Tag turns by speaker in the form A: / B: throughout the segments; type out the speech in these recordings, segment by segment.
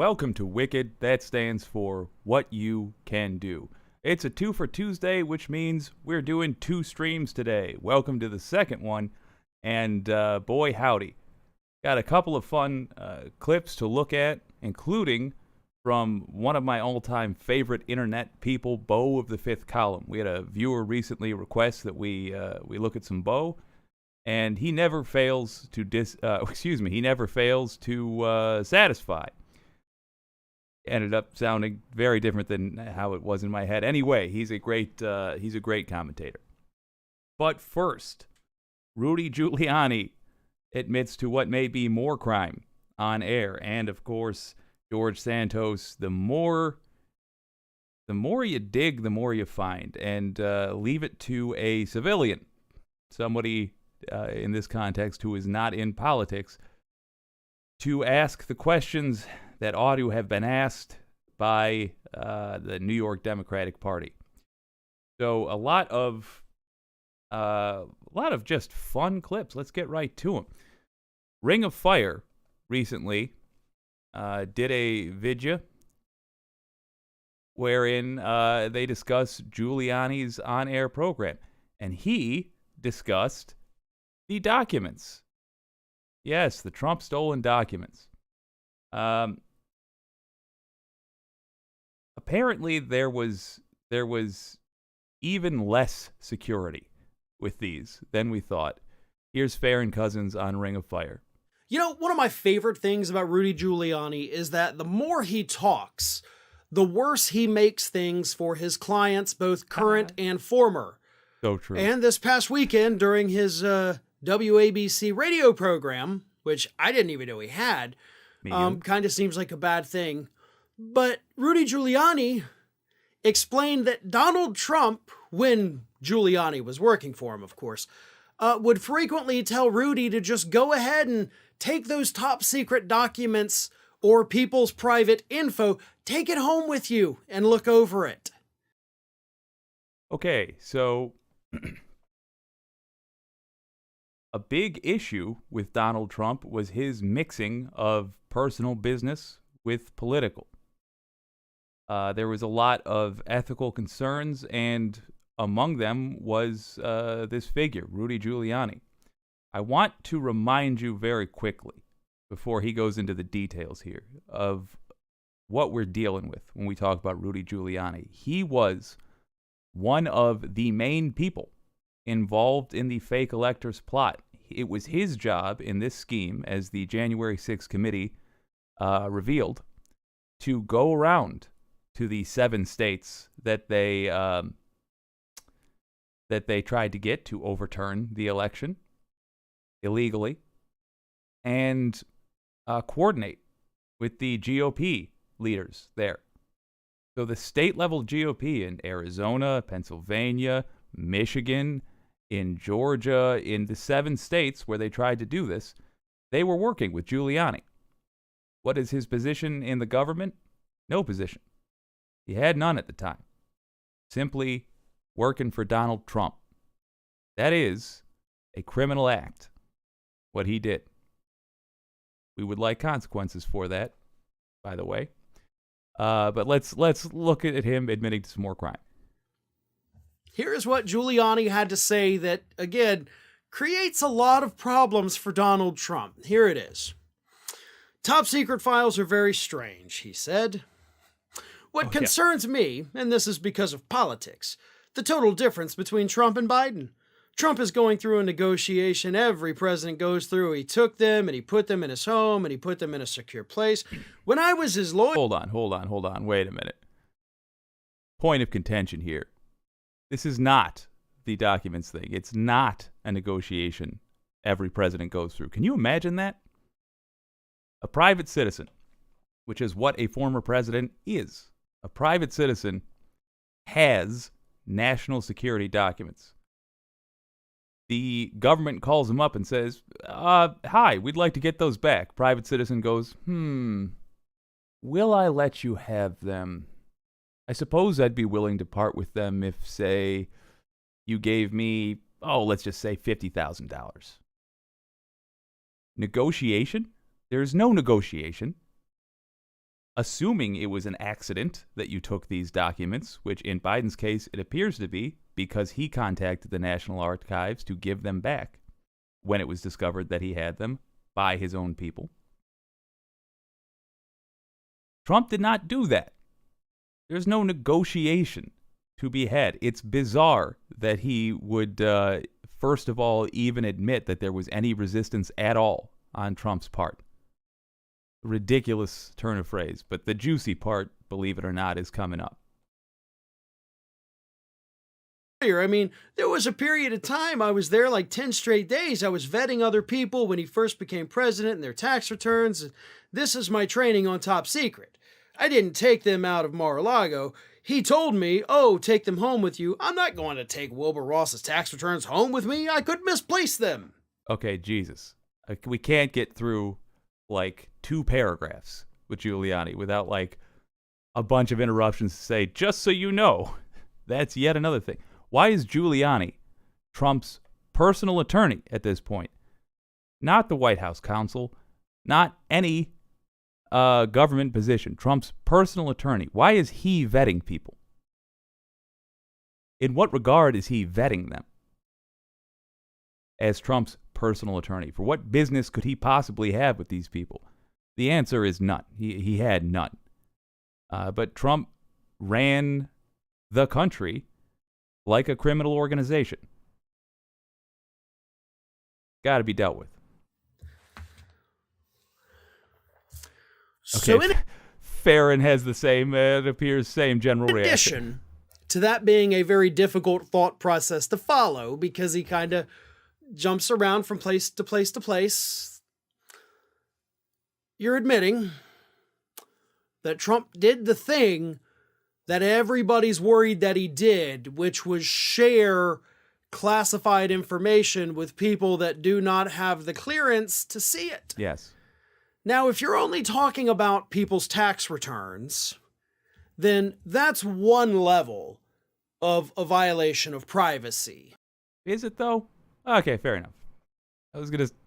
A: Welcome to Wicked. That stands for What You Can Do. It's a 2 for Tuesday, which means we're doing 2 streams today. Welcome to the second one, and boy howdy. Got a couple of fun clips to look at, including from one of my all-time favorite internet people, Beau of the Fifth Column. We had a viewer recently request that we look at some Beau, and he never fails to satisfy. Ended up sounding very different than how it was in my head. Anyway, he's a great commentator. But first, Rudy Giuliani admits to what may be more crime on air, and of course, George Santos. The more you dig, the more you find, and leave it to a civilian, somebody in this context who is not in politics, to ask the questions that ought to have been asked by the New York Democratic Party. So a lot of just fun clips. Let's get right to them. Ring of Fire recently did a vidya wherein they discuss Giuliani's on-air program, and he discussed the documents. Yes, the Trump stolen documents. Apparently, there was even less security with these than we thought. Here's Farron Cousins on Ring of Fire.
B: You know, one of my favorite things about Rudy Giuliani is that the more he talks, the worse he makes things for his clients, both current and former.
A: So true.
B: And this past weekend, during his WABC radio program, which I didn't even know he had, kind of seems like a bad thing. But Rudy Giuliani explained that Donald Trump, when Giuliani was working for him, of course, would frequently tell Rudy to just go ahead and take those top secret documents or people's private info, take it home with you and look over it.
A: Okay, so a big issue with Donald Trump was his mixing of personal business with political. There was a lot of ethical concerns, and among them was this figure, Rudy Giuliani. I want to remind you very quickly, before he goes into the details here, of what we're dealing with when we talk about Rudy Giuliani. He was one of the main people involved in the fake electors plot. It was his job in this scheme, as the January 6th committee revealed, to go around to the 7 states that they tried to get to overturn the election illegally, and coordinate with the GOP leaders there. So the state-level GOP in Arizona, Pennsylvania, Michigan, in Georgia, in the 7 states where they tried to do this, they were working with Giuliani. What is his position in the government? No position. He had none at the time. Simply working for Donald Trump. That is a criminal act, what he did. We would like consequences for that, by the way. But let's look at him admitting to some more crime.
B: Here's what Giuliani had to say that, again, creates a lot of problems for Donald Trump. Here it is. Top secret files are very strange, he said. What concerns me, and this is because of politics, the total difference between Trump and Biden. Trump is going through a negotiation every president goes through. He took them and he put them in his home and he put them in a secure place. When I was his lawyer...
A: Hold on. Wait a minute. Point of contention here. This is not the documents thing. It's not a negotiation every president goes through. Can you imagine that? A private citizen, which is what a former president is. A private citizen has national security documents. The government calls him up and says, hi, we'd like to get those back. Private citizen goes, will I let you have them? I suppose I'd be willing to part with them if, say, you gave me, let's just say $50,000. Negotiation? There's no negotiation. assuming it was an accident that you took these documents, which in Biden's case it appears to be, because he contacted the National Archives to give them back when it was discovered that he had them by his own people. Trump did not do that. There's no negotiation to be had. It's bizarre that he would, first of all, even admit that there was any resistance at all on Trump's part. Ridiculous turn of phrase, but the juicy part, believe it or not, is coming up.
B: I mean, there was a period of time I was there like 10 straight days. I was vetting other people when he first became president and their tax returns. This is my training on top secret. I didn't take them out of Mar-a-Lago. He told me, oh, take them home with you. I'm not going to take Wilbur Ross's tax returns home with me. I could misplace them.
A: Okay, Jesus. We can't get through like 2 paragraphs with Giuliani without like a bunch of interruptions to say, just so you know, that's yet another thing. Why is Giuliani Trump's personal attorney at this point? Not the White House counsel, not any government position. Trump's personal attorney. Why is he vetting people? In what regard is he vetting them as Trump's personal attorney? For what business could he possibly have with these people? The answer is none. He had none. But Trump ran the country like a criminal organization. Got to be dealt with. Okay.
B: So
A: Farron has the same, it appears, same general
B: reaction.
A: reaction.
B: In addition to that being a very difficult thought process to follow, because he kind of jumps around from place to place to place, you're admitting that Trump did the thing that everybody's worried that he did, which was share classified information with people that do not have the clearance to see it.
A: Yes.
B: Now, if you're only talking about people's tax returns, then that's one level of a violation of privacy.
A: Is it, though? Okay, fair enough.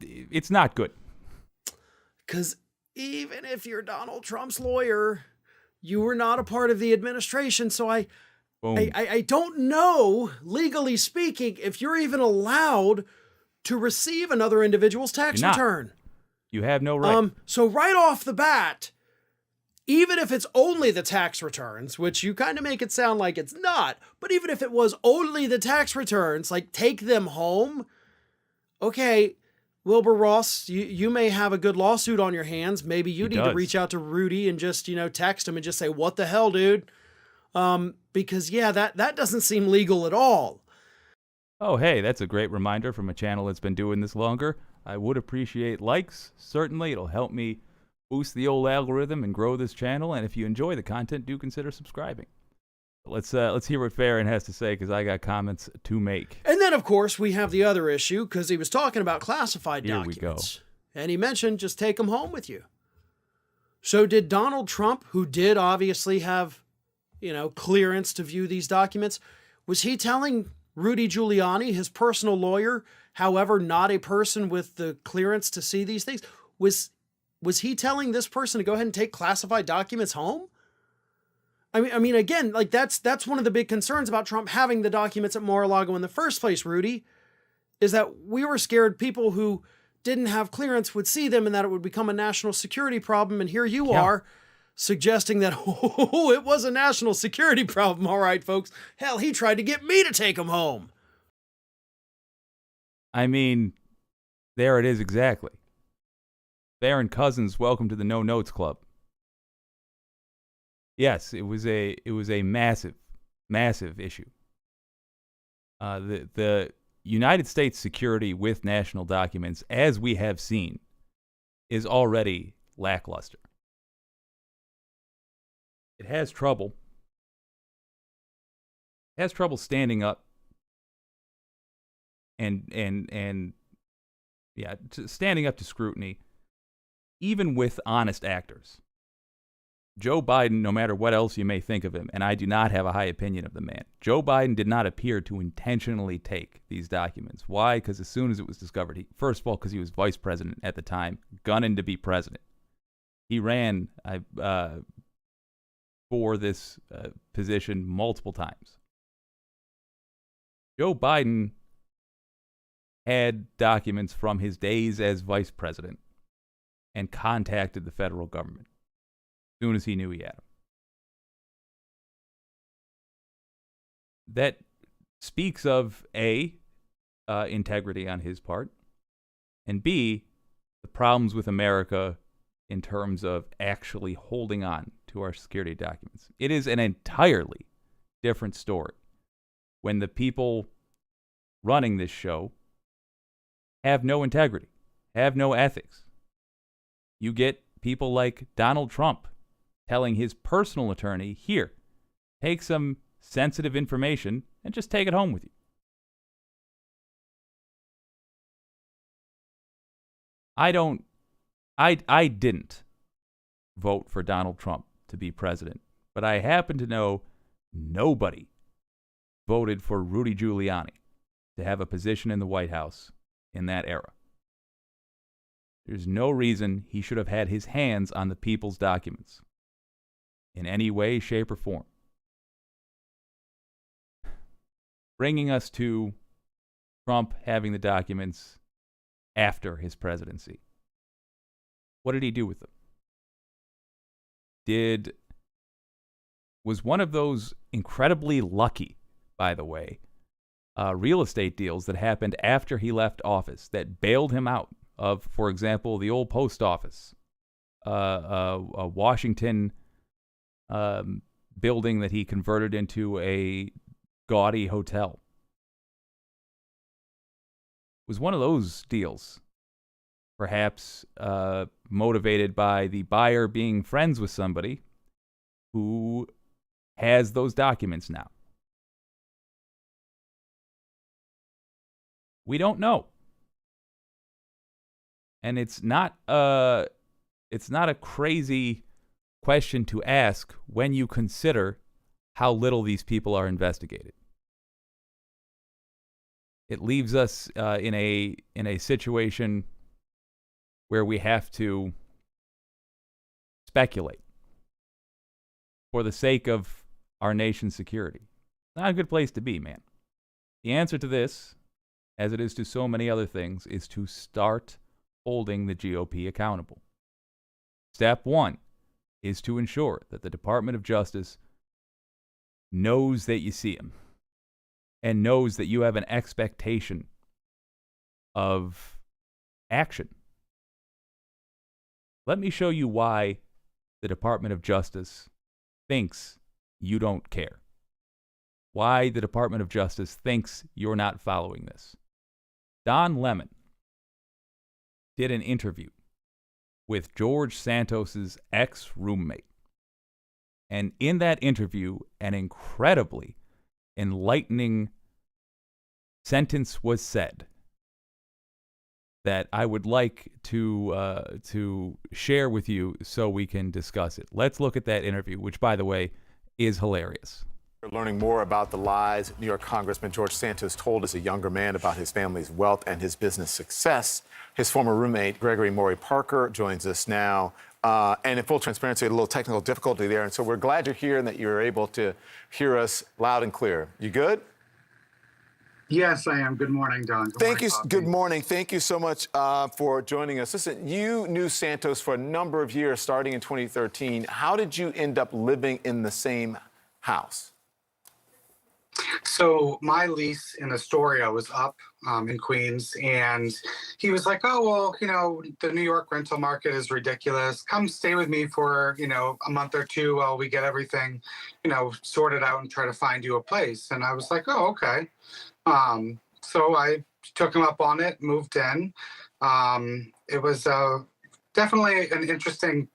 A: It's not good.
B: Because even if you're Donald Trump's lawyer, you were not a part of the administration, so I don't know, legally speaking, if you're even allowed to receive another individual's tax return.
A: You have no right.
B: So right off the bat, even if it's only the tax returns, which you kind of make it sound like it's not, but even if it was only the tax returns, like take them home, okay, Wilbur Ross, you may have a good lawsuit on your hands. Maybe you need to reach out to Rudy and just, text him and just say, what the hell, dude? Because, yeah, that doesn't seem legal at all.
A: Oh, hey, that's a great reminder from a channel that's been doing this longer. I would appreciate likes. Certainly, it'll help me boost the old algorithm and grow this channel. And if you enjoy the content, do consider subscribing. Let's hear what Farron has to say, because I got comments to make.
B: And then, of course, we have the other issue, because he was talking about classified documents.
A: Here we go.
B: And he mentioned just take them home with you. So did Donald Trump, who did obviously have, clearance to view these documents, was he telling Rudy Giuliani, his personal lawyer, however, not a person with the clearance to see these things, was he telling this person to go ahead and take classified documents home? I mean, again, like that's one of the big concerns about Trump having the documents at Mar-a-Lago in the first place, Rudy, is that we were scared people who didn't have clearance would see them and that it would become a national security problem. And here you are suggesting that, oh, it was a national security problem. All right, folks. Hell, he tried to get me to take them home.
A: I mean, there it is exactly. Barron Cousins, welcome to the No Notes Club. Yes, it was a massive, massive issue. The United States security with national documents, as we have seen, is already lackluster. It has trouble. It has trouble standing up and standing up to scrutiny, even with honest actors. Joe Biden, no matter what else you may think of him, and I do not have a high opinion of the man, Joe Biden did not appear to intentionally take these documents. Why? Because as soon as it was discovered, first of all, because he was vice president at the time, gunning to be president. He ran for this position multiple times. Joe Biden had documents from his days as vice president and contacted the federal government as soon as he knew he had them. That speaks of A, integrity on his part, and B, the problems with America in terms of actually holding on to our security documents. It is an entirely different story when the people running this show have no integrity, have no ethics. You get people like Donald Trump telling his personal attorney, here, take some sensitive information and just take it home with you. I didn't vote for Donald Trump to be president, but I happen to know nobody voted for Rudy Giuliani to have a position in the White House in that era. There's no reason he should have had his hands on the people's documents in any way, shape, or form. Bringing us to Trump having the documents after his presidency. What did he do with them? Was one of those incredibly lucky, by the way, real estate deals that happened after he left office that bailed him out of, for example, the old post office, a Washington building that he converted into a gaudy hotel. It was one of those deals, perhaps motivated by the buyer being friends with somebody who has those documents now. We don't know. And it's not a crazy question to ask when you consider how little these people are investigated. It leaves us in a situation where we have to speculate for the sake of our nation's security. Not a good place to be, man. The answer to this, as it is to so many other things, is to start holding the GOP accountable. Step one is to ensure that the Department of Justice knows that you see him and knows that you have an expectation of action. Let me show you why the Department of Justice thinks you don't care. Why the Department of Justice thinks you're not following this. Don Lemon did an interview with George Santos's ex-roommate. And in that interview, an incredibly enlightening sentence was said that I would like to share with you so we can discuss it. Let's look at that interview, which, by the way, is hilarious.
C: We're learning more about the lies New York Congressman George Santos told as a younger man about his family's wealth and his business success. His former roommate, Gregory Maury Parker, joins us now. And in full transparency, a little technical difficulty there. And so we're glad you're here and that you're able to hear us loud and clear. You good?
D: Yes, I am. Good morning, Don.
C: Thank you. Good morning. Thank you so much for joining us. Listen, you knew Santos for a number of years, starting in 2013. How did you end up living in the same house?
D: So my lease in Astoria was up in Queens, and he was like, oh, well, the New York rental market is ridiculous. Come stay with me for, a month or two while we get everything, sorted out and try to find you a place. And I was like, oh, okay. So I took him up on it, moved in. It was definitely an interesting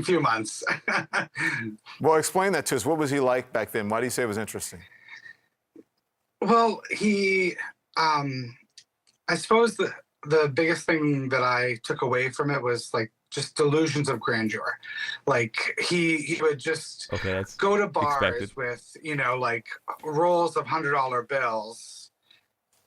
D: few months.
C: Well, explain that to us. What was he like back then? Why do you say it was interesting?
D: Well, he, I suppose the biggest thing that I took away from it was like just delusions of grandeur. Like he would just go to bars with, like rolls of $100 bills.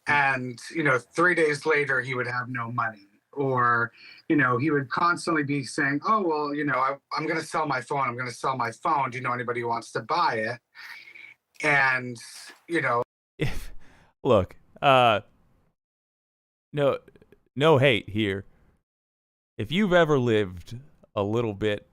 D: And, 3 days later, he would have no money. or, you know, he would constantly be saying, oh, well, you know, I'm going to sell my phone. I'm going to sell my phone. Do you know anybody who wants to buy it? And, you know,
A: Look, no hate here. If you've ever lived a little bit,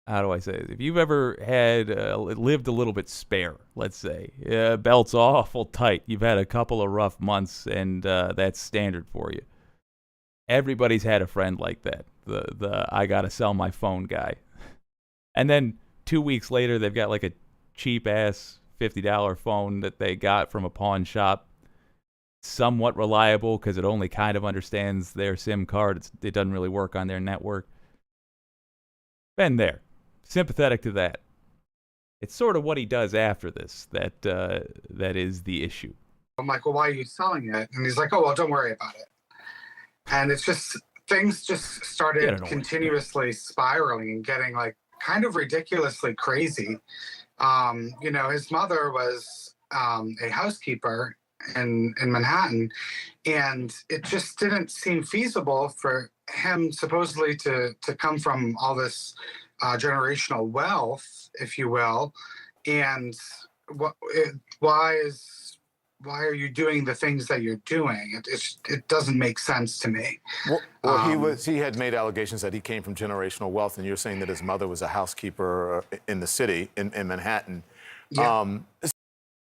A: how do I say it? If you've ever had lived a little bit spare, let's say, belt's awful tight, you've had a couple of rough months, and that's standard for you. Everybody's had a friend like that, the I gotta sell my phone guy. And then 2 weeks later, they've got like a cheap-ass $50 phone that they got from a pawn shop, somewhat reliable because it only kind of understands their SIM card. It doesn't really work on their network. Been there. Sympathetic to that. It's sort of what he does after this that is the issue.
D: I'm like, well, why are you selling it? And he's like, oh, well, don't worry about it. And it's just, things just started continuously spiraling and getting like kind of ridiculously crazy. You know, his mother was a housekeeper in Manhattan, and it just didn't seem feasible for him supposedly to come from all this generational wealth, if you will. And why are you doing the things that you're doing? It doesn't make sense to me.
C: Well, he had made allegations that he came from generational wealth, and you're saying that his mother was a housekeeper in the city, in Manhattan.
D: Yeah.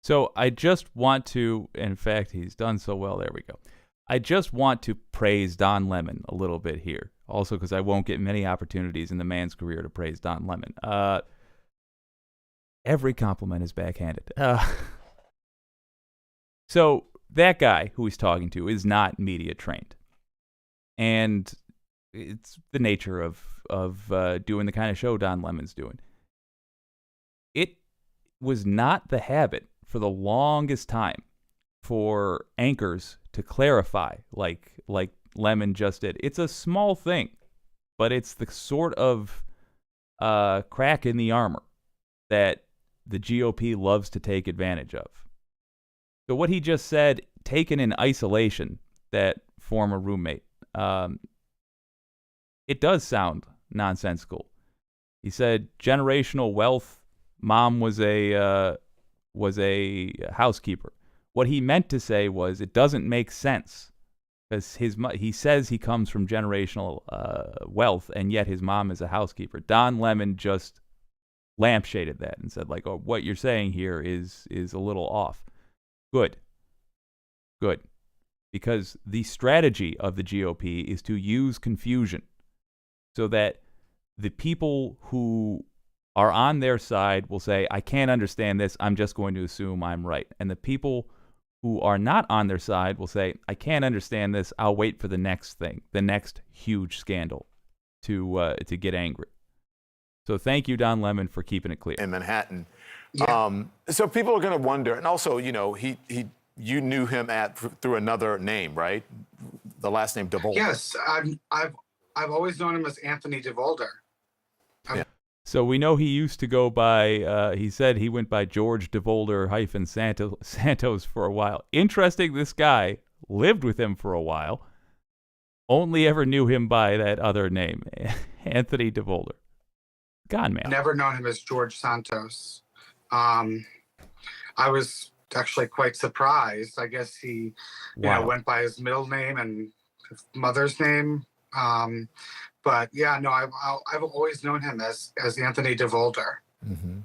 A: So I just want to, in fact, he's done so well. There we go. I just want to praise Don Lemon a little bit here. Also, because I won't get many opportunities in the man's career to praise Don Lemon. Every compliment is backhanded. So that guy who he's talking to is not media trained. And it's the nature of doing the kind of show Don Lemon's doing. It was not the habit for the longest time for anchors to clarify like Lemon just did. It's a small thing, but it's the sort of crack in the armor that the GOP loves to take advantage of. So what he just said, taken in isolation, that former roommate, it does sound nonsensical. He said generational wealth, mom was a housekeeper. What he meant to say was it doesn't make sense because he says he comes from generational wealth, and yet his mom is a housekeeper. Don Lemon just lampshaded that and said, like, oh, what you're saying here is a little off. Good. Because the strategy of the GOP is to use confusion so that the people who are on their side will say, I can't understand this, I'm just going to assume I'm right. And the people who are not on their side will say, I can't understand this, I'll wait for the next thing, the next huge scandal to get angry. So thank you, Don Lemon, for keeping it clear.
C: In Manhattan.
D: Yeah.
C: So people are going to wonder, and also, you know, you knew him through another name, right? The last name DeVolder.
D: Yes, I've always known him as Anthony DeVolder.
C: Yeah.
A: So we know he used to go by, he said he went by George DeVolder - Santos for a while. Interesting, this guy lived with him for a while. Only ever knew him by that other name, Anthony DeVolder. God, man.
D: Never known him as George Santos. I was actually quite surprised. I guess he went by his middle name and his mother's name. But yeah, no, I've always known him as Anthony DeVolder.
C: Mm-hmm.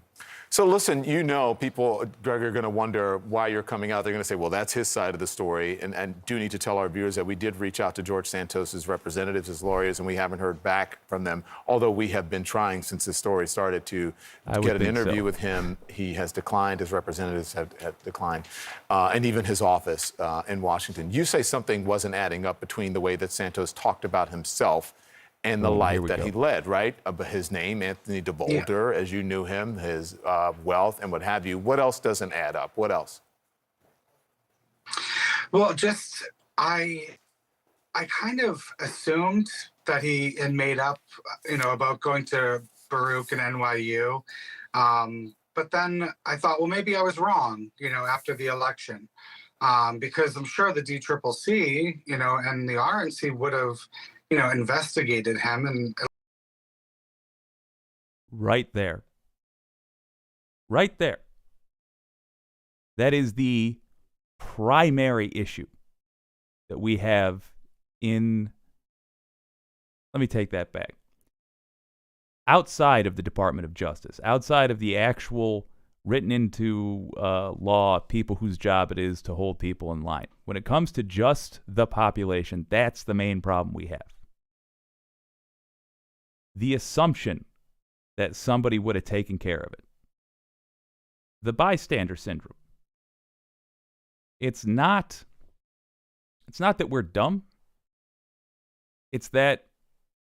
C: So listen, you know, people, Greg, are going to wonder why you're coming out. They're going to say, well, that's his side of the story. And do need to tell our viewers that we did reach out to George Santos's representatives, his lawyers, and we haven't heard back from them. Although we have been trying since this story started to get an interview with him. He has declined. His representatives have declined. And even his office in Washington. You say something wasn't adding up between the way that Santos talked about himself and the life that he led, right? His name, Anthony DeVolder, as you knew him, his wealth and what have you. What else doesn't add up? What else?
D: Well, just I kind of assumed that he had made up, about going to Baruch and NYU. But then I thought, well, maybe I was wrong, after the election. because I'm sure the DCCC, and the RNC would have, investigated him. And
A: right there. Right there. That is the primary issue that we have in. Let me take that back. Outside of the Department of Justice, outside of the actual written into law people whose job it is to hold people in line, when it comes to just the population, that's the main problem we have. The assumption that somebody would have taken care of it. The bystander syndrome. It's not that we're dumb. It's that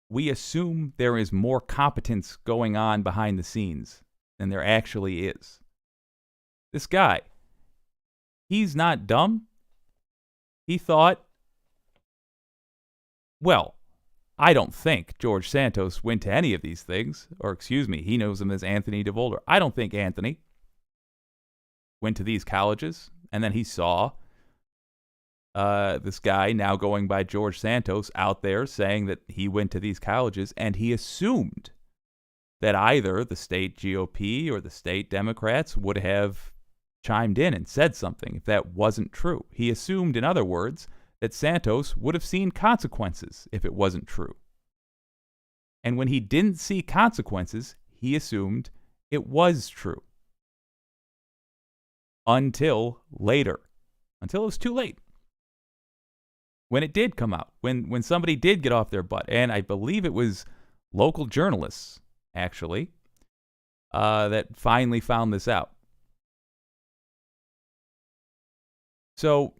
A: we assume there is more competence going on behind the scenes than there actually is. This guy, he's not dumb. He thought, well, I don't think George Santos went to any of these things. Or excuse me, he knows him as Anthony DeVolder. I don't think Anthony went to these colleges. And then he saw this guy now going by George Santos out there saying that he went to these colleges, and he assumed that either the state GOP or the state Democrats would have chimed in and said something if that wasn't true. He assumed, in other words, that Santos would have seen consequences if it wasn't true. And when he didn't see consequences, he assumed it was true. Until later. Until it was too late. When it did come out. When somebody did get off their butt. And I believe it was local journalists, actually, that finally found this out. So,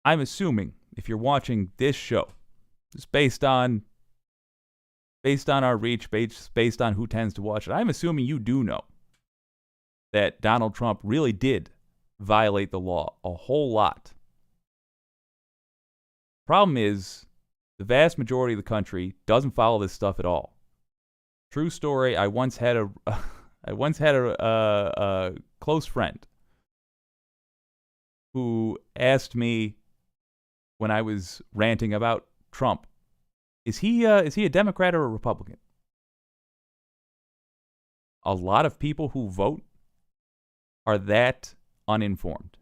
A: I'm assuming, if you're watching this show, just based on our reach, based on who tends to watch it, I'm assuming you do know that Donald Trump really did violate the law a whole lot. Problem is, the vast majority of the country doesn't follow this stuff at all. True story. I once had a close friend who asked me when I was ranting about Trump, is he a Democrat or a Republican? A lot of people who vote are that uninformed.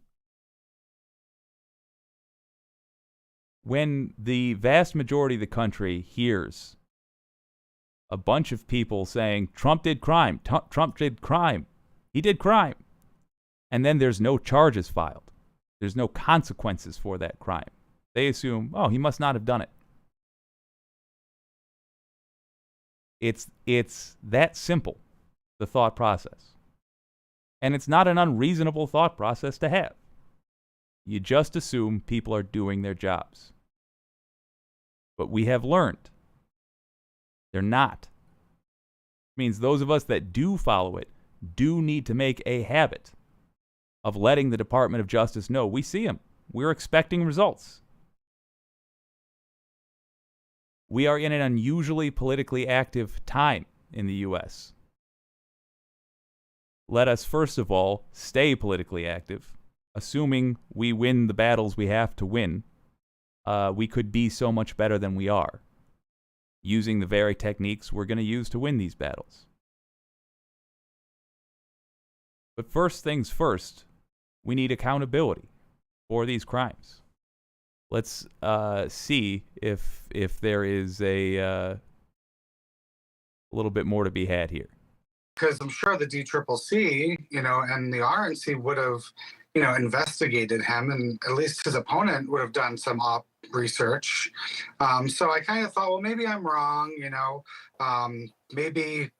A: When the vast majority of the country hears a bunch of people saying, Trump did crime, Trump did crime, he did crime, and then there's no charges filed, there's no consequences for that crime, they assume, oh, he must not have done it. It's that simple, the thought process. And it's not an unreasonable thought process to have. You just assume people are doing their jobs. But we have learned they're not. It means those of us that do follow it do need to make a habit of letting the Department of Justice know we see them. We're expecting results. We are in an unusually politically active time in the U.S. Let us, first of all, stay politically active. Assuming we win the battles we have to win, we could be so much better than we are, using the very techniques we're going to use to win these battles. But first things first, we need accountability for these crimes. Let's see if there is a little bit more to be had here.
D: Because I'm sure the DCCC, and the RNC would have, investigated him, and at least his opponent would have done some research. So I kind of thought, well, maybe I'm wrong, maybe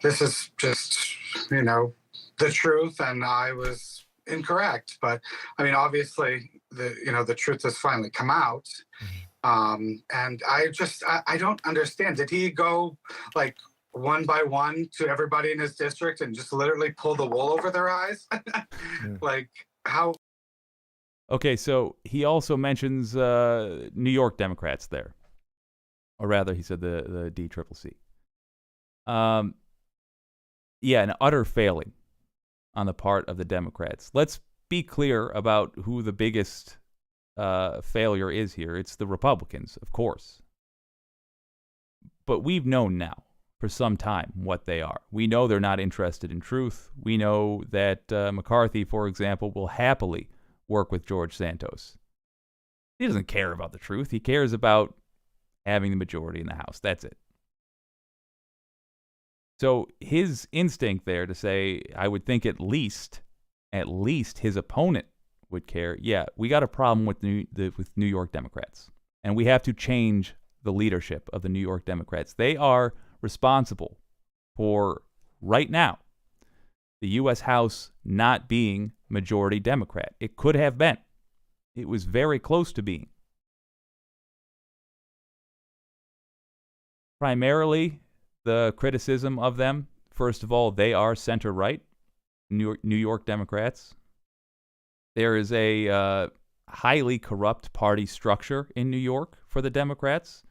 D: this is just, the truth, and I was incorrect. But I mean, obviously, the truth has finally come out. And I don't understand. Did he go like one by one to everybody in his district and just literally pull the wool over their eyes? Like, how?
A: Okay, so he also mentions New York Democrats there. Or rather, he said the DCCC. Yeah, an utter failing on the part of the Democrats. Let's be clear about who the biggest failure is here. It's the Republicans, of course. But we've known now for some time what they are. We know they're not interested in truth. We know that McCarthy, for example, will happily work with George Santos. He doesn't care about the truth. He cares about having the majority in the House. That's it. So his instinct there to say, I would think at least his opponent would care. Yeah, we got a problem with New York Democrats, and we have to change the leadership of the New York Democrats. They are responsible for, right now, the U.S. House not being majority Democrat. It could have been. It was very close to being. Primarily, the criticism of them, first of all, they are center-right, New York Democrats. There is a highly corrupt party structure in New York for the Democrats.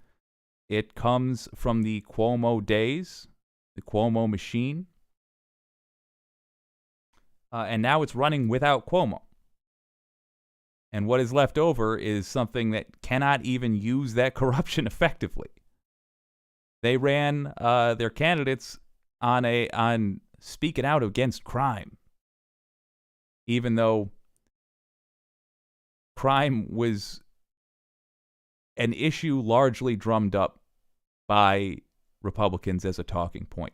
A: It comes from the Cuomo days, the Cuomo machine. And now it's running without Cuomo. And what is left over is something that cannot even use that corruption effectively. They ran their candidates on speaking out against crime, even though crime was an issue largely drummed up by Republicans as a talking point.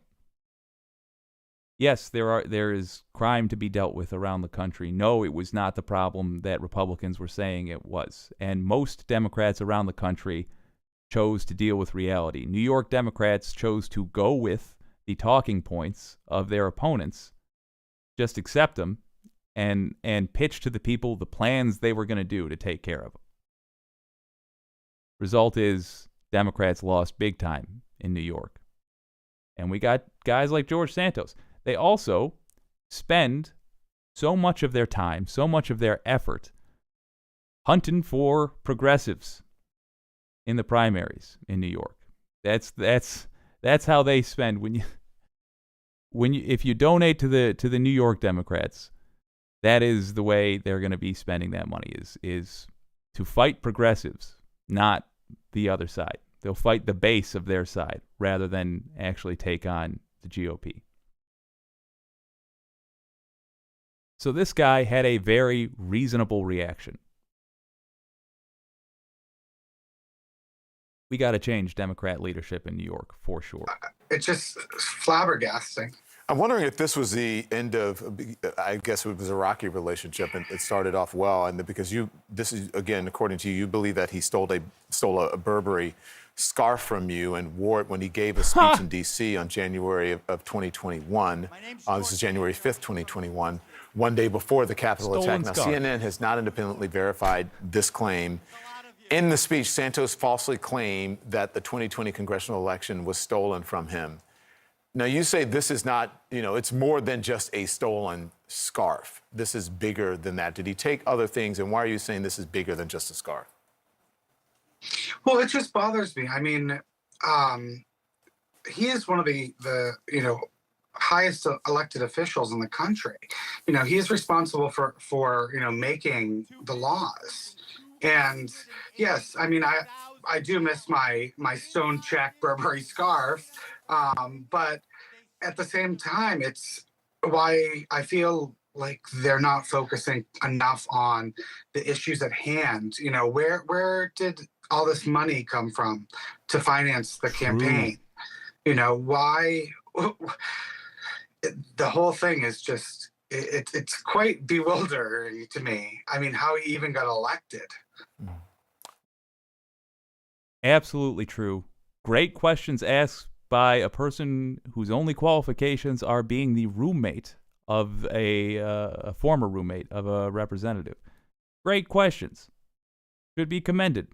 A: Yes, there is crime to be dealt with around the country. No, it was not the problem that Republicans were saying it was. And most Democrats around the country chose to deal with reality. New York Democrats chose to go with the talking points of their opponents, just accept them, and pitch to the people the plans they were going to do to take care of them. Result is Democrats lost big time in New York. And we got guys like George Santos. They also spend so much of their time, so much of their effort hunting for progressives in the primaries in New York. That's how they spend if you donate to the New York Democrats. That is the way they're going to be spending that money is to fight progressives, not the other side. They'll fight the base of their side rather than actually take on the GOP. So this guy had a very reasonable reaction. We got to change Democrat leadership in New York for sure.
D: It's just flabbergasting.
C: I'm wondering if this was the end of, I guess it was a rocky relationship, and it started off well, and because this is, again, according to you, you believe that he stole a Burberry scarf from you and wore it when he gave a speech in D.C. on January of 2021. This is January 5th, 2021, one day before the Capitol attack. Now, CNN has not independently verified this claim. In the speech, Santos falsely claimed that the 2020 congressional election was stolen from him. Now, you say this is not, it's more than just a stolen scarf. This is bigger than that. Did he take other things, and why are you saying this is bigger than just a scarf?
D: Well, it just bothers me. I mean, he is one of the highest elected officials in the country. He is responsible for making the laws. And yes, I mean, I do miss my stone check Burberry scarf. But at the same time, it's why I feel like they're not focusing enough on the issues at hand. Where did all this money come from to finance the campaign? Why? The whole thing is just, it's quite bewildering to me. I mean, how he even got elected.
A: Absolutely true. Great questions asked by a person whose only qualifications are being the roommate of a former roommate of a representative. Great questions. Should be commended.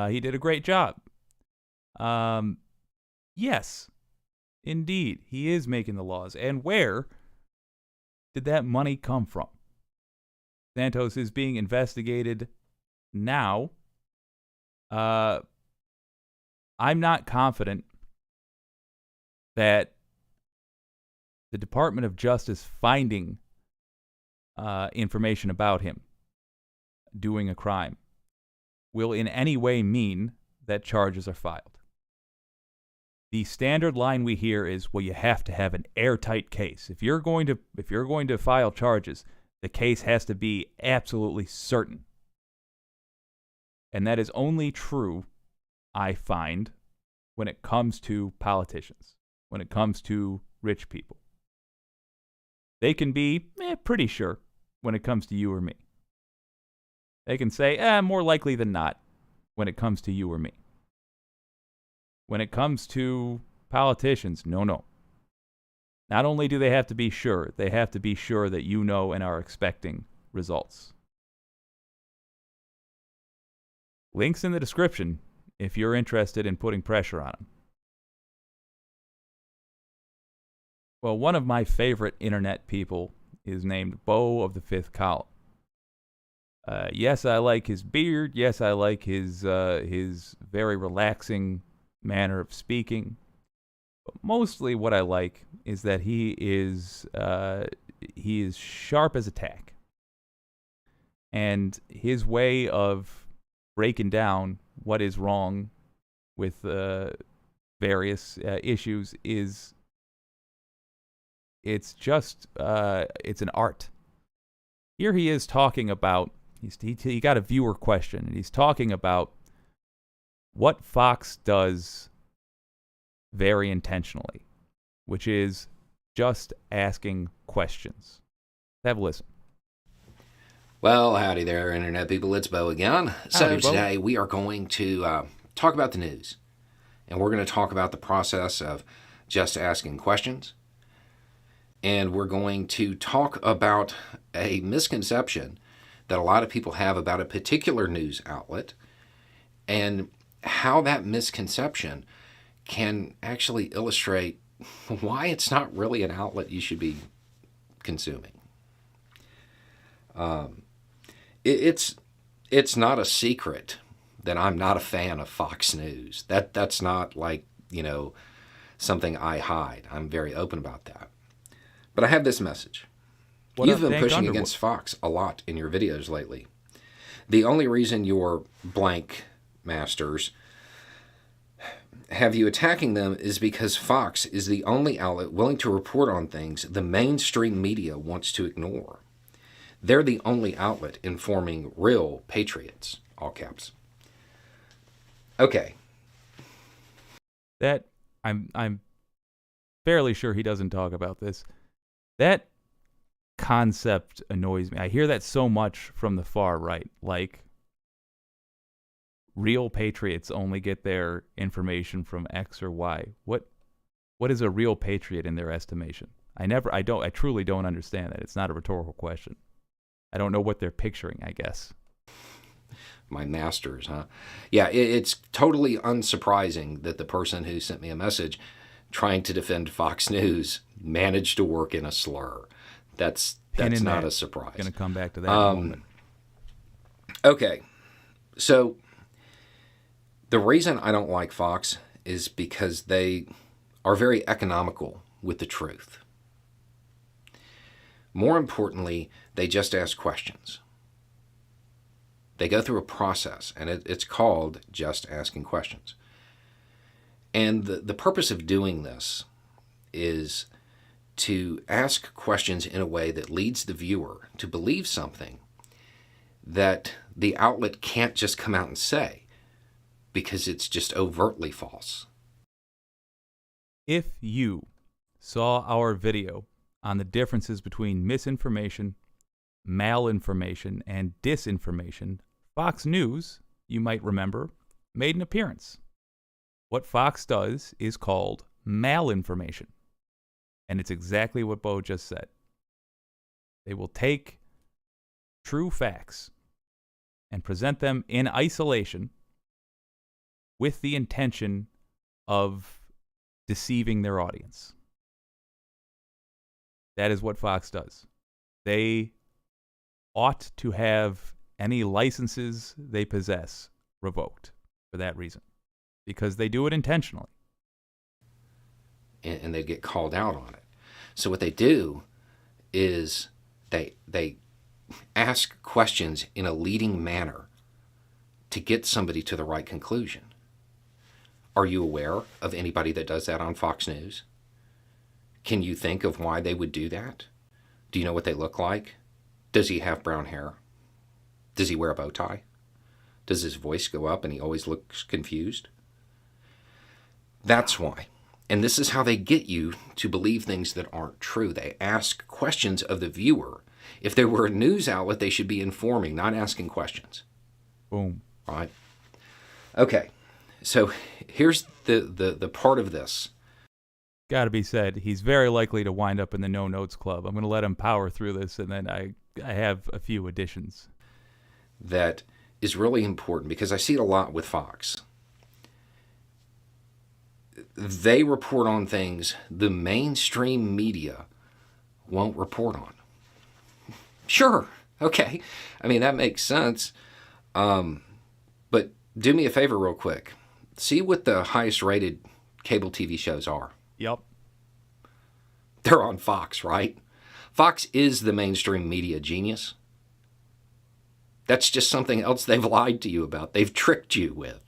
A: He did a great job. Yes, indeed, he is making the laws. And where did that money come from? Santos is being investigated now. I'm not confident that the Department of Justice finding information about him doing a crime will in any way mean that charges are filed. The standard line we hear is, well, you have to have an airtight case. If you're going to file charges, the case has to be absolutely certain. And that is only true, I find, when it comes to politicians, when it comes to rich people. They can be pretty sure when it comes to you or me. They can say, more likely than not, when it comes to you or me. When it comes to politicians, no. Not only do they have to be sure, they have to be sure that you know and are expecting results. Links in the description if you're interested in putting pressure on them. Well, one of my favorite internet people is named Beau of the Fifth Column. Yes, I like his beard. Yes, I like his very relaxing manner of speaking. But mostly what I like is that he is sharp as a tack. And his way of breaking down what is wrong with various issues it's an art. Here he is talking about, he got a viewer question, and he's talking about what Fox does very intentionally, which is just asking questions. Have a listen.
E: Well, howdy there, Internet people. It's Beau again.
A: Howdy, Beau.
E: Today we are going to talk about the news. And we're going to talk about the process of just asking questions. And we're going to talk about a misconception that a lot of people have about a particular news outlet and how that misconception can actually illustrate why it's not really an outlet you should be consuming. It's not a secret that I'm not a fan of Fox News. That's not like, something I hide. I'm very open about that. But I have this message. You've been pushing against Fox a lot in your videos lately. The only reason your blank masters have you attacking them is because Fox is the only outlet willing to report on things the mainstream media wants to ignore. They're the only outlet informing real patriots, all caps. Okay.
A: That I'm fairly sure he doesn't talk about this. That concept annoys me. I hear that so much from the far right. Like, real patriots only get their information from X or Y. What is a real patriot in their estimation? I truly don't understand that. It's not a rhetorical question. I don't know what they're picturing, I guess.
E: My masters, huh? Yeah, it's totally unsurprising that the person who sent me a message trying to defend Fox News managed to work in a slur. That's not a surprise.
A: Going to come back to that in a moment.
E: Okay, so the reason I don't like Fox is because they are very economical with the truth. More importantly, they just ask questions. They go through a process, and it's called just asking questions. And the purpose of doing this is to ask questions in a way that leads the viewer to believe something that the outlet can't just come out and say, because it's just overtly false.
A: If you saw our video on the differences between misinformation, malinformation, and disinformation, Fox News, you might remember, made an appearance. What Fox does is called malinformation. And it's exactly what Beau just said. They will take true facts and present them in isolation with the intention of deceiving their audience. That is what Fox does. They ought to have any licenses they possess revoked for that reason, because they do it intentionally.
E: And they get called out on it. So what they do is They ask questions in a leading manner to get somebody to the right conclusion. Are you aware of anybody that does that on Fox News? Can you think of why they would do that? Do you know what they look like? Does he have brown hair? Does he wear a bow tie? Does his voice go up and he always looks confused? That's why. And this is how they get you to believe things that aren't true. They ask questions of the viewer. If they were a news outlet, they should be informing, not asking questions.
A: Boom.
E: Right? Okay. So here's the part of this.
A: Got to be said, he's very likely to wind up in the No Notes Club. I'm going to let him power through this, and then I have a few additions.
E: That is really important because I see it a lot with Fox. They report on things the mainstream media won't report on. Sure, okay. I mean, that makes sense. But do me a favor real quick. See what the highest rated cable TV shows are.
A: Yep.
E: They're on Fox, right? Fox is the mainstream media genius. That's just something else they've lied to you about. They've tricked you with.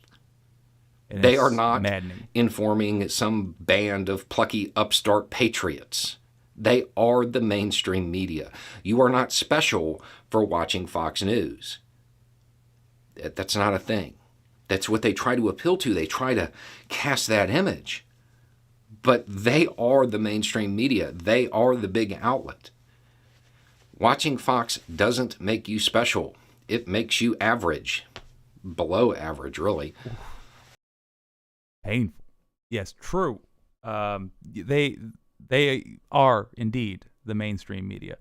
A: And
E: they
A: it's
E: are not
A: maddening.
E: informing some band of plucky upstart patriots. They are the mainstream media. You are not special for watching Fox News. That's not a thing. That's what they try to appeal to. They try to cast that image. But they are the mainstream media. They are the big outlet. Watching Fox doesn't make you special. It makes you average. Below average, really.
A: Painful. Yes, true. They are indeed the mainstream media.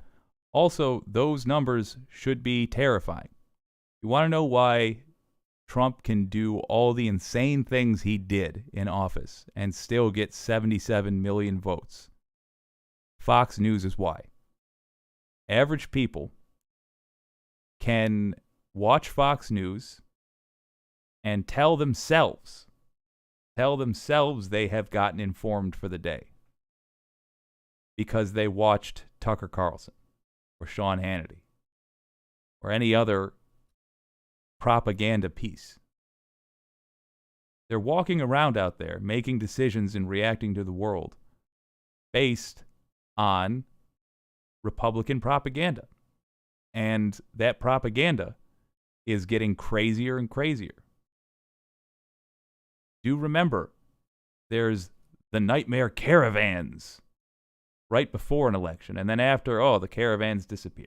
A: Also, those numbers should be terrifying. You want to know why Trump can do all the insane things he did in office and still get 77 million votes? Fox News is why. Average people can watch Fox News and tell themselves they have gotten informed for the day because they watched Tucker Carlson or Sean Hannity or any other propaganda piece. They're walking around out there making decisions and reacting to the world based on Republican propaganda. And that propaganda is getting crazier and crazier. Do remember, there's the nightmare caravans right before an election, and then after, the caravans disappear.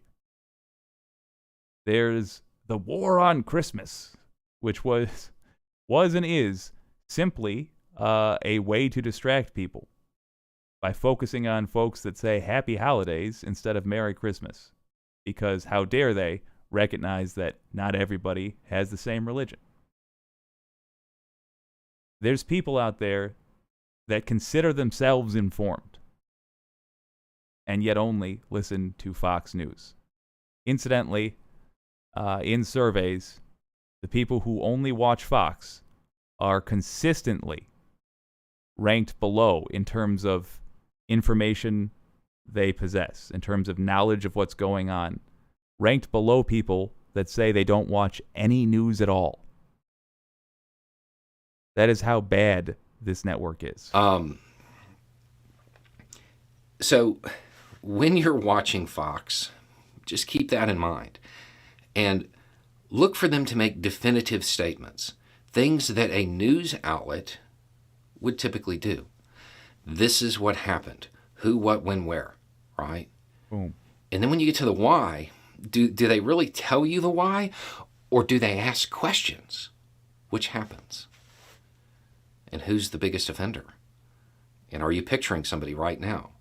A: There's the war on Christmas, which was and is simply a way to distract people by focusing on folks that say Happy Holidays instead of Merry Christmas. Because how dare they recognize that not everybody has the same religion. There's people out there that consider themselves informed and yet only listen to Fox News. Incidentally, in surveys, the people who only watch Fox are consistently ranked below in terms of information they possess, in terms of knowledge of what's going on, ranked below people that say they don't watch any news at all. That is how bad this network is.
E: So when you're watching Fox, just keep that in mind. And look for them to make definitive statements, things that a news outlet would typically do. This is what happened. Who, what, when, where, right?
A: Boom.
E: And then when you get to the why, do they really tell you the why? Or do they ask questions? Which happens? And who's the biggest offender? And are you picturing somebody right now?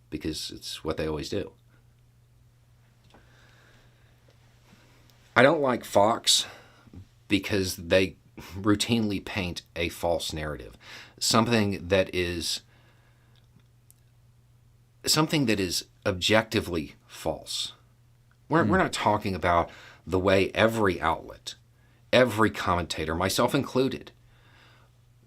E: Because it's what they always do. I don't like Fox because they routinely paint a false narrative. Something that is objectively false. We're not talking about the way every outlet, every commentator, myself included,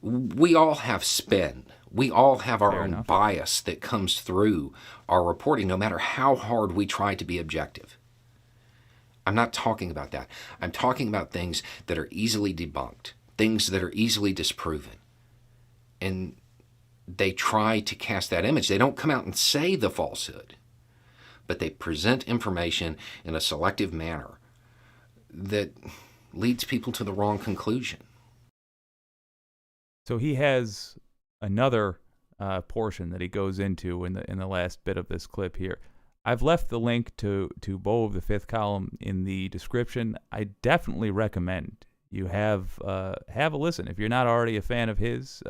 E: we all have spin. We all have our
A: Fair
E: own
A: enough.
E: bias that comes through our reporting, no matter how hard we try to be objective. I'm not talking about that. I'm talking about things that are easily debunked, things that are easily disproven. And they try to cast that image. They don't come out and say the falsehood, but they present information in a selective manner that leads people to the wrong conclusion.
A: So he has another portion that he goes into in the last bit of this clip here. I've left the link to Beau of the Fifth Column in the description. I definitely recommend you have a listen. If you're not already a fan of his,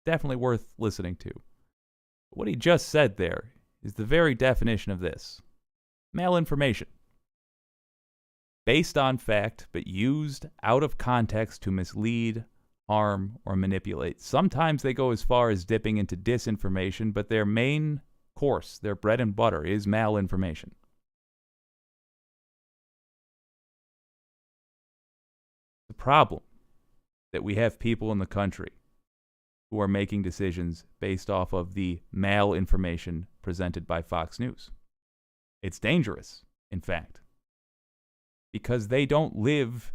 A: definitely worth listening to. What he just said there is the very definition of this. Malinformation. Based on fact, but used out of context to mislead, harm, or manipulate. Sometimes they go as far as dipping into disinformation, but their main course, their bread and butter, is malinformation. The problem that we have people in the country who are making decisions based off of the malinformation presented by Fox News. It's dangerous, in fact, because they don't live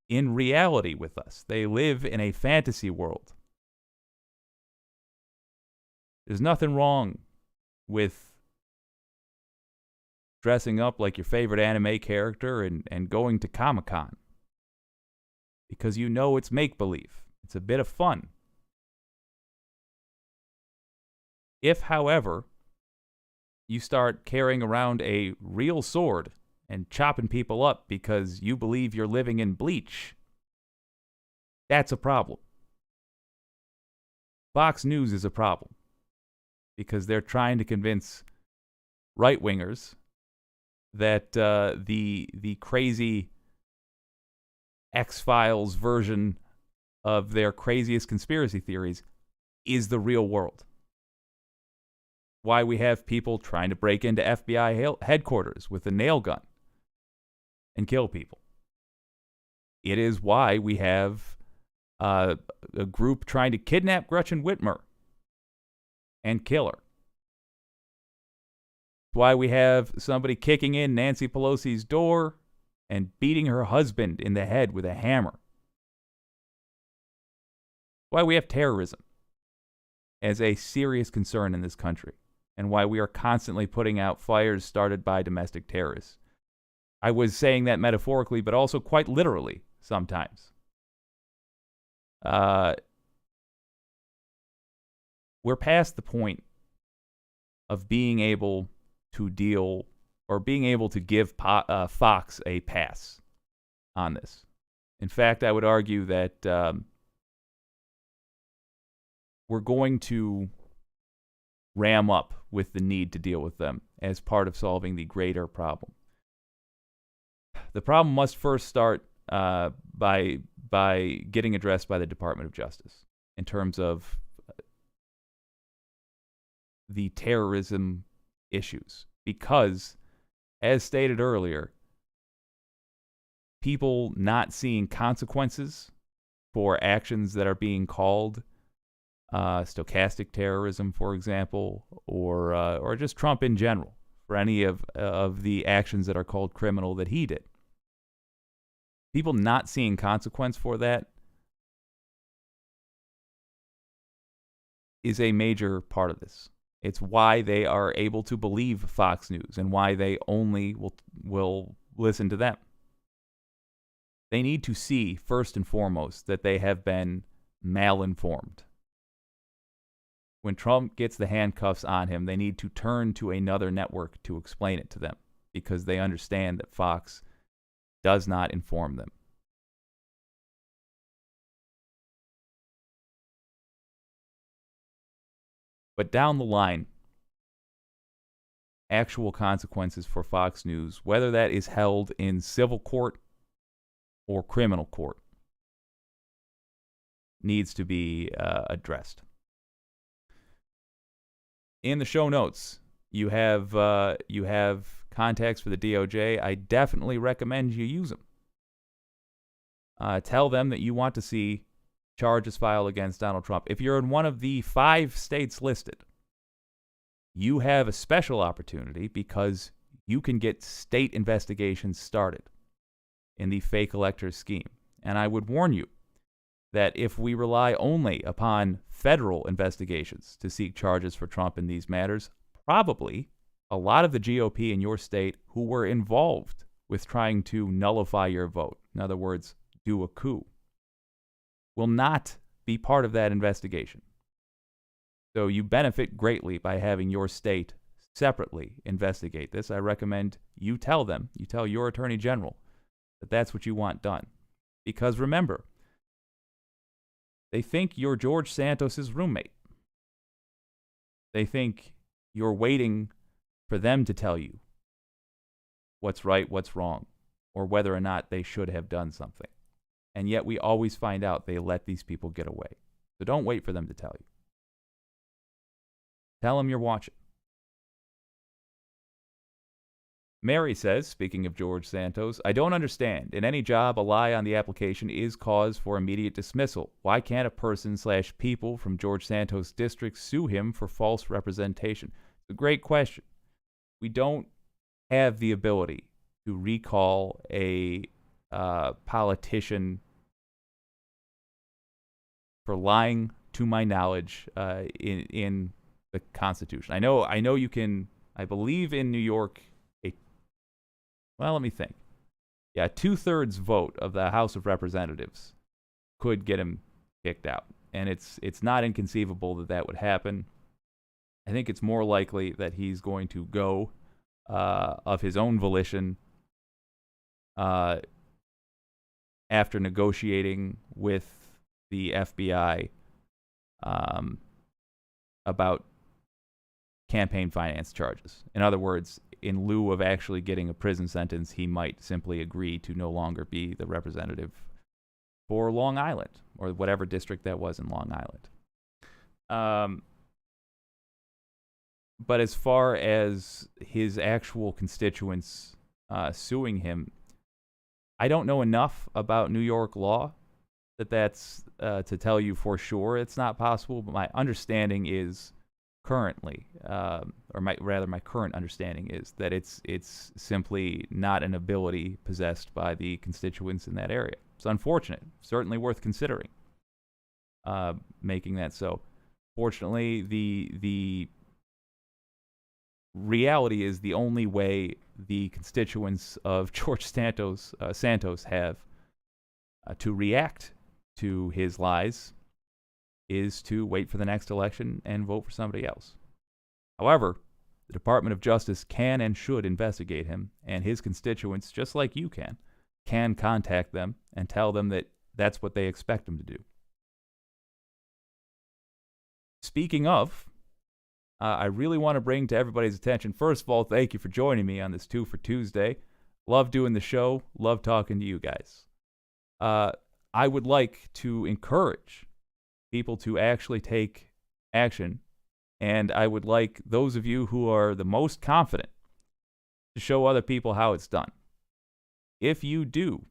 A: in reality with us. They live in a fantasy world. There's nothing wrong with dressing up like your favorite anime character and going to Comic-Con, because you know it's make-believe. It's a bit of fun. If, however, you start carrying around a real sword and chopping people up because you believe you're living in Bleach, that's a problem. Fox News is a problem because they're trying to convince right-wingers that the crazy X-Files version of their craziest conspiracy theories is the real world. Why we have people trying to break into FBI headquarters with a nail gun and kill people. It is why we have a group trying to kidnap Gretchen Whitmer and kill her. It's why we have somebody kicking in Nancy Pelosi's door and beating her husband in the head with a hammer. Why we have terrorism as a serious concern in this country, and why we are constantly putting out fires started by domestic terrorists. I was saying that metaphorically, but also quite literally sometimes. We're past the point of being able to deal or being able to give Fox a pass on this. In fact, I would argue that we're going to ram up with the need to deal with them as part of solving the greater problem. The problem must first start by getting addressed by the Department of Justice in terms of the terrorism issues. Because, as stated earlier, people not seeing consequences for actions that are being called stochastic terrorism, for example, or just Trump in general, for any of the actions that are called criminal that he did. People not seeing consequence for that is a major part of this. It's why they are able to believe Fox News and why they only will listen to them. They need to see, first and foremost, that they have been malinformed. When Trump gets the handcuffs on him, they need to turn to another network to explain it to them because they understand that Fox does not inform them. But down the line, actual consequences for Fox News, whether that is held in civil court or criminal court, needs to be addressed. In the show notes, you have contacts for the DOJ. I definitely recommend you use them. Tell them that you want to see charges filed against Donald Trump, if you're in one of the 5 states listed, you have a special opportunity because you can get state investigations started in the fake electors scheme. And I would warn you that if we rely only upon federal investigations to seek charges for Trump in these matters, probably a lot of the GOP in your state who were involved with trying to nullify your vote, in other words, do a coup, will not be part of that investigation. So you benefit greatly by having your state separately investigate this. I recommend you tell them, you tell your attorney general that that's what you want done. Because remember, they think you're George Santos' roommate. They think you're waiting for them to tell you what's right, what's wrong, or whether or not they should have done something. And yet we always find out they let these people get away. So don't wait for them to tell you. Tell them you're watching. Mary says, speaking of George Santos, I don't understand. In any job, a lie on the application is cause for immediate dismissal. Why can't a person/people from George Santos' district sue him for false representation? It's a great question. We don't have the ability to recall a politician for lying, to my knowledge, in the Constitution. I know you can. I believe in New York. Well, let me think. Yeah, 2/3 vote of the House of Representatives could get him kicked out, and it's not inconceivable that that would happen. I think it's more likely that he's going to go of his own volition after negotiating with the FBI about campaign finance charges. In other words, in lieu of actually getting a prison sentence, he might simply agree to no longer be the representative for Long Island, or whatever district that was in Long Island. But as far as his actual constituents suing him, I don't know enough about New York law that's to tell you for sure it's not possible, but my understanding is currently, my current understanding is that it's simply not an ability possessed by the constituents in that area. It's unfortunate, certainly worth considering making that so. Fortunately, the reality is the only way the constituents of George Santos have to react to his lies is to wait for the next election and vote for somebody else. However, the Department of Justice can and should investigate him, and his constituents, just like you can contact them and tell them that that's what they expect him to do. Speaking of, I really want to bring to everybody's attention, first of all, thank you for joining me on this 2 for Tuesday. Love doing the show. Love talking to you guys. I would like to encourage people to actually take action, and I would like those of you who are the most confident to show other people how it's done. If you do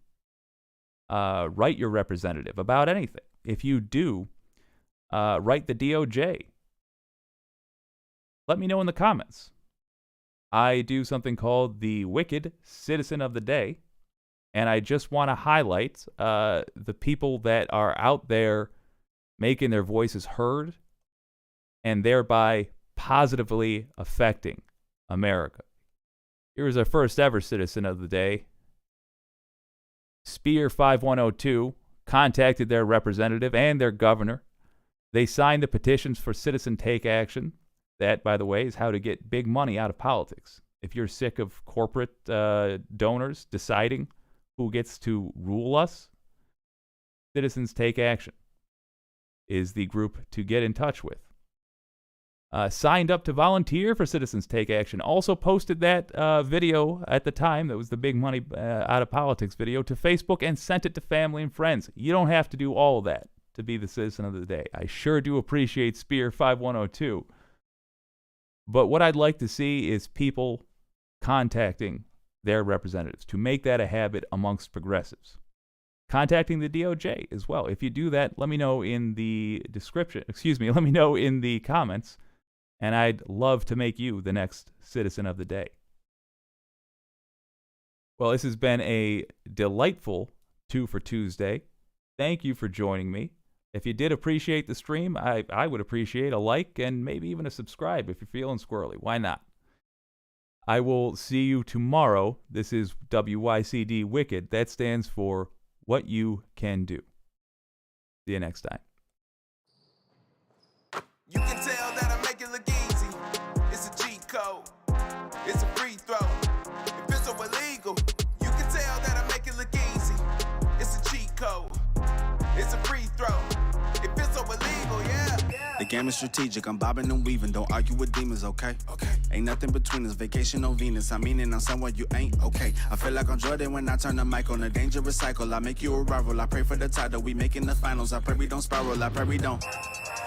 A: write your representative about anything, if you do write the DOJ, let me know in the comments. I do something called the Wicked Citizen of the Day, and I just want to highlight the people that are out there making their voices heard and thereby positively affecting America. Here's our first ever Citizen of the Day. Spear 5102 contacted their representative and their governor. They signed the petitions for citizen take action. That, by the way, is how to get big money out of politics. If you're sick of corporate donors deciding who gets to rule us, Citizens Take Action is the group to get in touch with. Signed up to volunteer for Citizens Take Action. Also posted that video at the time, that was the big money out of politics video, to Facebook and sent it to family and friends. You don't have to do all of that to be the Citizen of the Day. I sure do appreciate Spear 5102. But what I'd like to see is people contacting their representatives, to make that a habit amongst progressives. contacting the DOJ as well. If you do that, let me know in the description. Let me know in the comments, and I'd love to make you the next citizen of the day. Well, this has been a delightful 2 for Tuesday. Thank you for joining me. If you did appreciate the stream, I would appreciate a like and maybe even a subscribe if you're feeling squirrely. Why not? I will see you tomorrow. This is WYCD Wicked. That stands for What You Can Do. See you next time.
F: You can tell that I make it look easy. It's a cheat code. It's a free throw. If it's so illegal, you can tell that I make it look easy. It's a cheat code. It's a free throw. If it's so illegal, yeah.
G: The game is strategic, I'm bobbing and weaving. Don't argue with demons, okay? Ain't nothing between us, vacation on Venus. I mean it, I'm somewhere you ain't, okay? I feel like I'm Jordan when I turn the mic on a dangerous cycle. I make you a rival, I pray for the title. We making the finals, I pray we don't spiral, I pray we don't.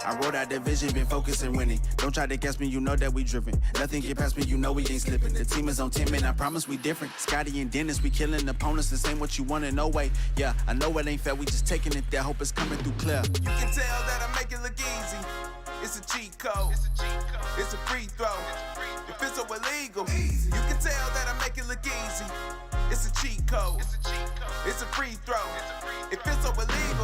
G: I wrote out the vision, been focusing winning. Don't try to guess me, you know that we driven. Nothing get past me, you know we ain't slipping. The team is on 10, man, I promise we different. Scotty and Dennis, we killing opponents. This ain't what you want, no way. Yeah, I know it ain't fair, we just taking it there. Hope it's coming through clear.
F: You can tell that I make it look easy. It's a cheat code. It's a free throw. If it's so illegal, you can tell that I make it look easy. It's a cheat code. It's a free throw. If it's so illegal.